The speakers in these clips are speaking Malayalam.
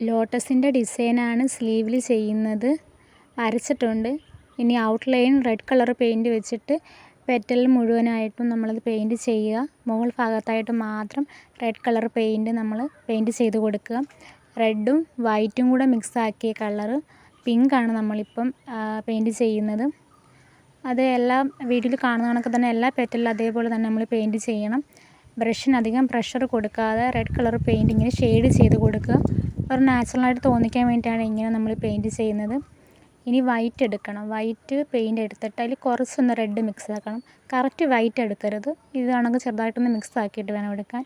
ലോട്ടസിൻ്റെ ഡിസൈനാണ് സ്ലീവിൽ ചെയ്യുന്നത്. വരച്ചിട്ടുണ്ട്. ഇനി ഔട്ട്ലൈൻ റെഡ് കളർ പെയിൻറ്റ് വെച്ചിട്ട് പെറ്റൽ മുഴുവനായിട്ടും നമ്മളത് പെയിൻറ്റ് ചെയ്യുക. മുകൾ ഭാഗത്തായിട്ട് മാത്രം റെഡ് കളർ പെയിൻറ്റ് നമ്മൾ പെയിൻറ്റ് ചെയ്ത് കൊടുക്കുക. റെഡും വൈറ്റും കൂടെ മിക്സ് ആക്കിയ കളറ് പിങ്കാണ് നമ്മളിപ്പം പെയിൻറ്റ് ചെയ്യുന്നത്. അത് എല്ലാ വീഡിയോയിൽ കാണുന്ന കണക്ക് തന്നെ എല്ലാ പെറ്റലിലും അതേപോലെ തന്നെ നമ്മൾ പെയിൻറ്റ് ചെയ്യണം. ബ്രഷിന് അധികം പ്രഷർ കൊടുക്കാതെ റെഡ് കളർ പെയിൻറ്റ് ഇങ്ങനെ ഷെയ്ഡ് ചെയ്ത് കൊടുക്കുക. ഒരു നാച്ചുറലായിട്ട് തോന്നിക്കാൻ വേണ്ടിയിട്ടാണ് ഇങ്ങനെ നമ്മൾ പെയിൻറ്റ് ചെയ്യുന്നത്. ഇനി വൈറ്റ് എടുക്കണം. വൈറ്റ് പെയിൻറ്റ് എടുത്തിട്ട് അതിൽ കുറച്ചൊന്ന് റെഡ് മിക്സ് ആക്കണം. കറക്റ്റ് വൈറ്റ് എടുക്കരുത്. ഇതാണെങ്കിൽ ചെറുതായിട്ടൊന്ന് മിക്സ് ആക്കിയിട്ട് വേണം എടുക്കാൻ.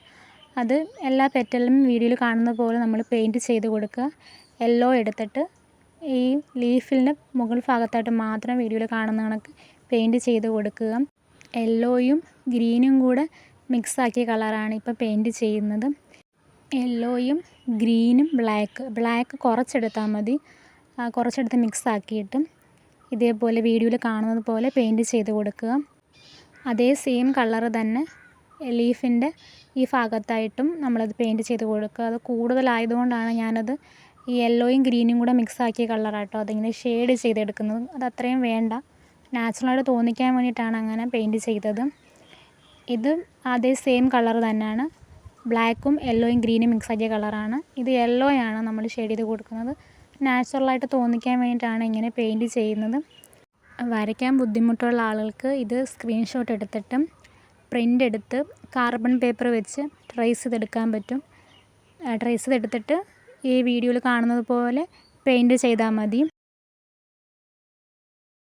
അത് എല്ലാ പെറ്റലിലും വീഡിയോയിൽ കാണുന്ന പോലെ നമ്മൾ പെയിൻറ്റ് ചെയ്ത് കൊടുക്കുക. യെല്ലോ എടുത്തിട്ട് ഈ ലീഫിൻ്റെ മുകൾ ഭാഗത്തായിട്ട് മാത്രം വീഡിയോയിൽ കാണുന്ന കണക്ക് പെയിൻറ്റ് ചെയ്ത് കൊടുക്കുക. യെല്ലോയും ഗ്രീനും കൂടെ മിക്സ് ആക്കിയ കളറാണ് ഇപ്പോൾ പെയിൻറ്റ് ചെയ്യുന്നത്. യെല്ലോയും ഗ്രീനും ബ്ലാക്ക് കുറച്ചെടുത്താൽ മതി. കുറച്ചെടുത്ത് മിക്സ് ആക്കിയിട്ട് ഇതേപോലെ വീഡിയോയിൽ കാണുന്നത് പോലെ പെയിൻറ്റ് ചെയ്ത് കൊടുക്കുക. അതേ സെയിം കളറ് തന്നെ ലീഫിൻ്റെ ഈ ഭാഗത്തായിട്ടും നമ്മളത് പെയിൻറ്റ് ചെയ്ത് കൊടുക്കുക. അത് കൂടുതലായതുകൊണ്ടാണ് ഞാനത് ഈ യെല്ലോയും ഗ്രീനും കൂടെ മിക്സ് ആക്കിയ കളറാട്ടോ അതിങ്ങനെ ഷെയ്ഡ് ചെയ്തെടുക്കുന്നത്. അത് അത്രയും വേണ്ട. നാച്ചുറലായിട്ട് തോന്നിക്കാൻ വേണ്ടിയിട്ടാണ് അങ്ങനെ പെയിൻറ്റ് ചെയ്തത്. ഇത് അതേ സെയിം കളർ തന്നെയാണ്. ബ്ലാക്കും യെല്ലോയും ഗ്രീനും മിക്സ് ആക്കിയ കളറാണ്. ഇത് യെല്ലോയാണ് നമ്മൾ ഷെയ്ഡ് ചെയ്ത് കൊടുക്കുന്നത്. നാച്ചുറലായിട്ട് തോന്നിക്കാൻ വേണ്ടിയിട്ടാണ് ഇങ്ങനെ പെയിൻറ്റ് ചെയ്യുന്നത്. വരയ്ക്കാൻ ബുദ്ധിമുട്ടുള്ള ആളുകൾക്ക് ഇത് സ്ക്രീൻഷോട്ട് എടുത്തിട്ടും പ്രിൻ്റ് എടുത്ത് കാർബൺ പേപ്പർ വെച്ച് ട്രേസ് ചെയ്തെടുക്കാൻ പറ്റും. ട്രേസ് ചെയ്തെടുത്തിട്ട് ഈ വീഡിയോയിൽ കാണുന്നത് പോലെ പെയിൻറ്റ് ചെയ്താൽ മതി.